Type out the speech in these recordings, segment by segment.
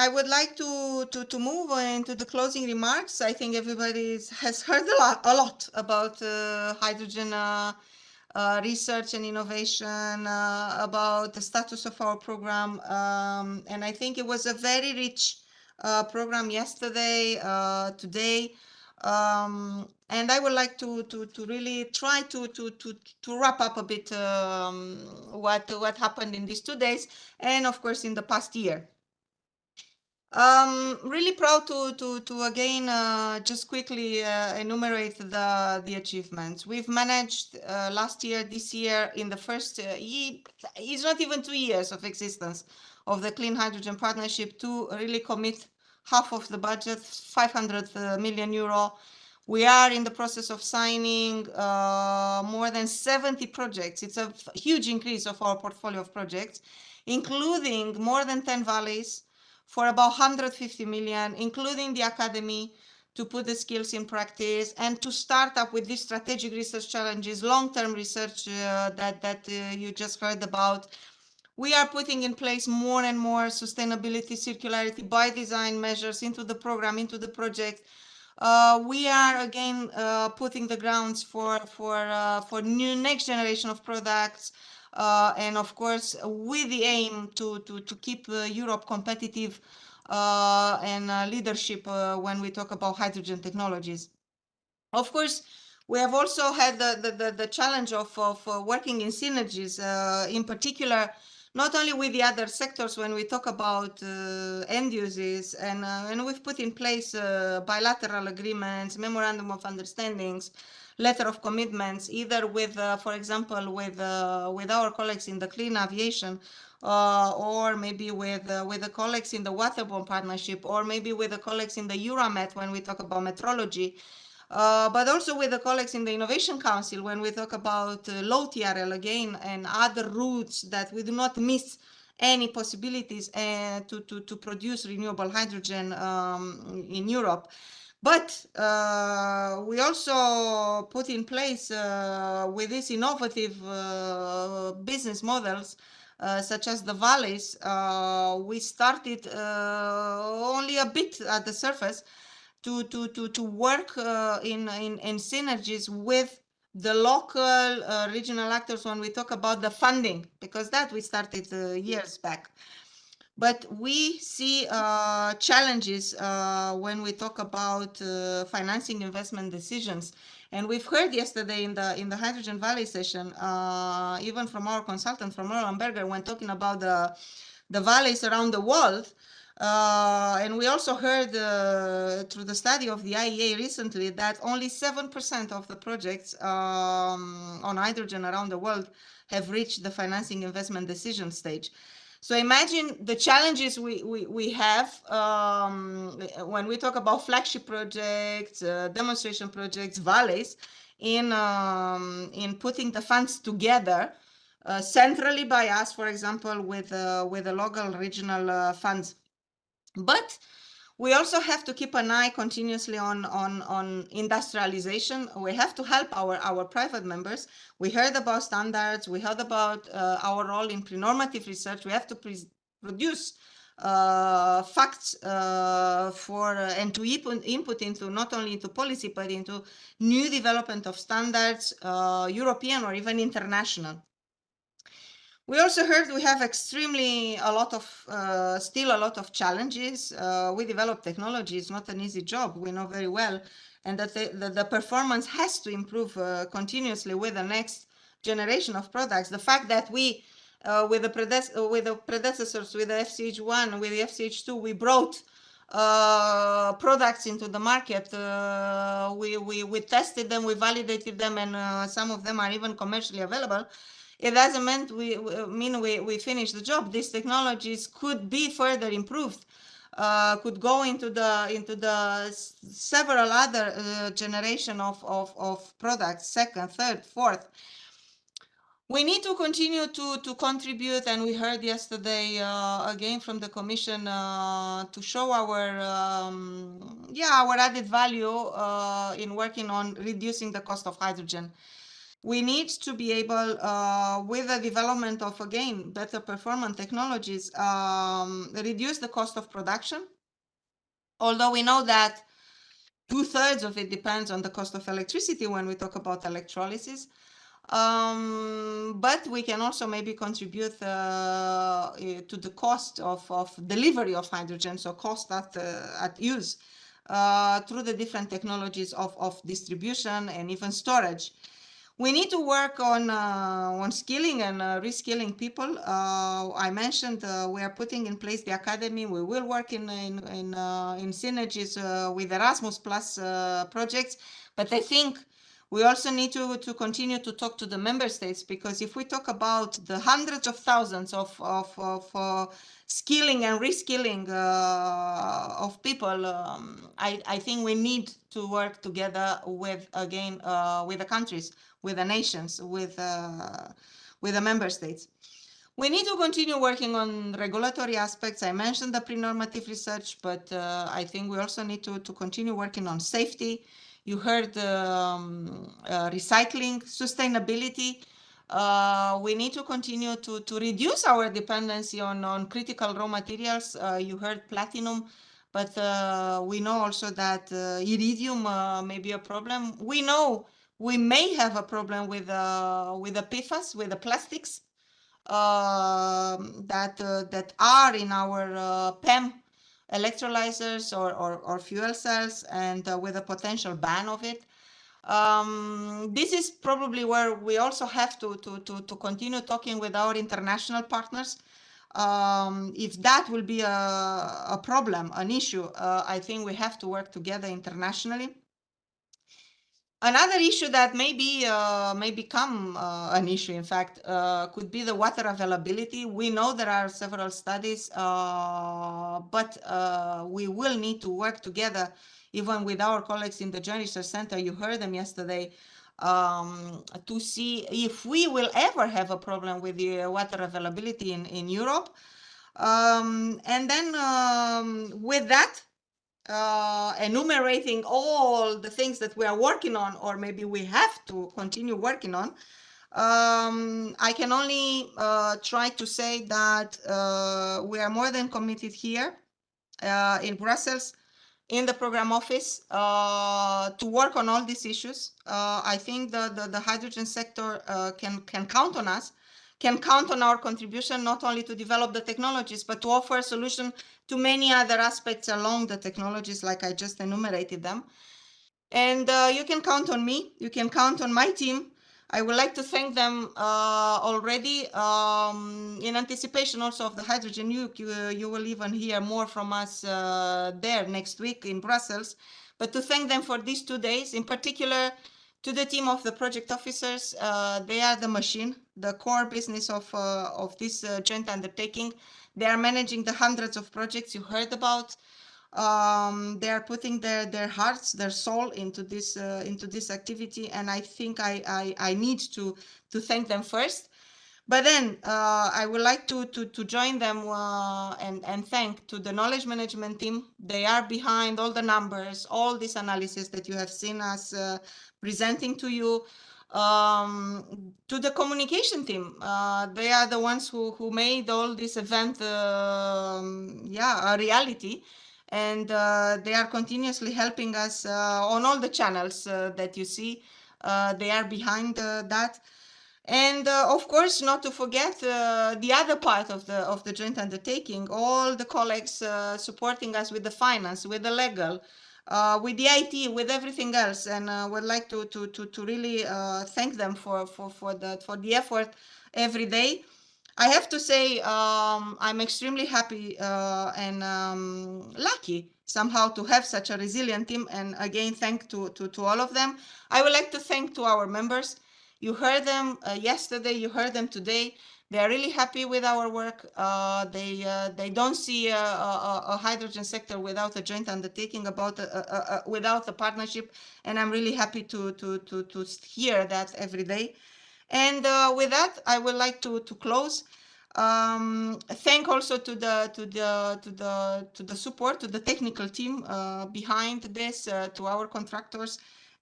I would like to move into the closing remarks. I think everybody has heard a lot about hydrogen research and innovation, about the status of our program, and I think it was a very rich program yesterday, today, and I would like to really try to wrap up a bit what happened in these 2 days, and of course in the past year. Really proud to again just quickly enumerate the achievements we've managed last year, this year, in the first it's not even 2 years of existence of the Clean Hydrogen Partnership, to really commit half of the budget, 500 million euro. We are in the process of signing more than 70 projects. It's a huge increase of our portfolio of projects, including more than 10 valleys for about 150 million, including the academy, to put the skills in practice and to start up with these strategic research challenges, long-term research that you just heard about. We are putting in place more and more sustainability, circularity by design measures into the program, into the project. We are again putting the grounds for new next generation of products, and of course with the aim to keep Europe competitive and leadership when we talk about hydrogen technologies. Of course, we have also had the challenge of working in synergies, in particular, not only with the other sectors when we talk about end users, and we've put in place bilateral agreements, memorandum of understandings, letter of commitments, either with, for example, with our colleagues in the clean aviation, or maybe with the colleagues in the waterborne partnership, or maybe with the colleagues in the Euromet when we talk about metrology. But also with the colleagues in the Innovation Council when we talk about low TRL again and other routes that we do not miss any possibilities to produce renewable hydrogen in Europe. But we also put in place with these innovative business models, such as the valleys. We started only a bit at the surface to work in synergies with the local regional actors when we talk about the funding, because that we started years back. But we see challenges when we talk about financing investment decisions. And we've heard yesterday in the Hydrogen Valley session, even from our consultant, from Roland Berger, when talking about the valleys around the world. And we also heard through the study of the IEA recently that only 7% of the projects on hydrogen around the world have reached the financing investment decision stage. So imagine the challenges we have when we talk about flagship projects, demonstration projects, valleys, in putting the funds together centrally by us, for example, with the local regional funds. But we also have to keep an eye continuously on industrialization. We have to help our private members. We heard about standards. We heard about our role in pre-normative research. We have to produce facts and to input into not only into policy but into new development of standards, European or even international. We also heard we have still a lot of challenges. We develop technology, it's not an easy job, we know very well, and that the performance has to improve continuously with the next generation of products. The fact that we, with the predecessors, with the FCH1, with the FCH2, we brought products into the market. We tested them, we validated them, and some of them are even commercially available. It doesn't mean we finish the job. These technologies could be further improved, could go into the several other generation of products, second, third, fourth. We need to continue to contribute, and we heard yesterday again from the Commission to show our added value in working on reducing the cost of hydrogen. We need to be able, with the development of, again, better performance technologies, reduce the cost of production. Although we know that 2/3 of it depends on the cost of electricity when we talk about electrolysis. But we can also maybe contribute to the cost of delivery of hydrogen, so cost at use, through the different technologies of distribution and even storage. We need to work on skilling and reskilling people. I mentioned we are putting in place the academy. We will work in synergies with Erasmus Plus projects, but I think we also need to continue to talk to the member states, because if we talk about the hundreds of thousands of skilling and reskilling of people, I think we need to work together with, again, with the countries, with the nations, with the member states. We need to continue working on regulatory aspects. I mentioned the pre-normative research, but I think we also need to continue working on safety. You heard recycling, sustainability. We need to continue to reduce our dependency on critical raw materials. You heard platinum, but we know also that iridium may be a problem. We know we may have a problem with the PFAS, with the plastics that are in our PEM electrolyzers or fuel cells, and with a potential ban of it. This is probably where we also have to continue talking with our international partners. If that will be a problem, an issue, I think we have to work together internationally. Another issue that may become an issue, in fact, could be the water availability. We know there are several studies, but we will need to work together, even with our colleagues in the Joint Research Center. You heard them yesterday, to see if we will ever have a problem with the water availability in Europe. And then with that, enumerating all the things that we are working on, or maybe we have to continue working on, I can only try to say that we are more than committed here in Brussels, in the program office, to work on all these issues. I think the hydrogen sector can count on us, can count on our contribution, not only to develop the technologies, but to offer a solution to many other aspects along the technologies, like I just enumerated them. And you can count on me, you can count on my team. I would like to thank them already in anticipation also of the Hydrogen Week. You will even hear more from us there next week in Brussels. But to thank them for these 2 days, in particular to the team of the project officers. They are the machine, the core business of this joint undertaking. They are managing the hundreds of projects you heard about. They are putting their hearts, their soul into this activity, and I think I need to thank them first. But then I would like to join them and thank to the knowledge management team. They are behind all the numbers, all this analysis that you have seen us presenting to you. To the communication team, they are the ones who made all this event a reality, and they are continuously helping us on all the channels that you see. They are behind that. And of course, not to forget the other part of the joint undertaking, all the colleagues supporting us with the finance, with the legal, with the IT, with everything else. And would like to really thank them for the effort every day. I have to say, I'm extremely happy and lucky somehow to have such a resilient team. And again, thank to all of them. I would like to thank to our members. You heard them yesterday, you heard them today. They are really happy with our work. They don't see a hydrogen sector without a joint undertaking, without a partnership, and I'm really happy to hear that every day. And with that, I would like to close. Thank also to the support, to the technical team behind this, to our contractors,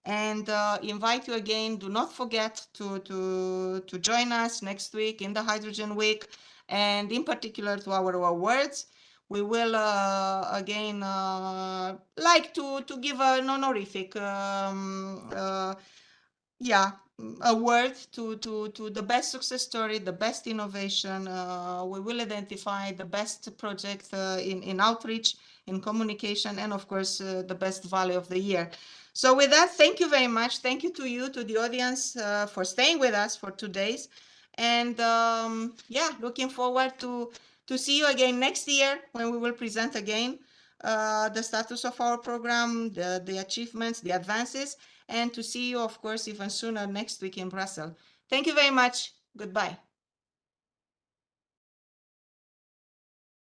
and invite you again. Do not forget to join us next week in the Hydrogen Week, and in particular to our awards. We will again like to give an honorific yeah, award to the best success story, the best innovation. We will identify the best project in outreach, in communication, and of course the best value of the year. So with that, thank you very much. Thank you to you, to the audience, for staying with us for 2 days. And yeah, looking forward to see you again next year when we will present again the status of our program, the achievements, the advances, and to see you, of course, even sooner next week in Brussels. Thank you very much. Goodbye.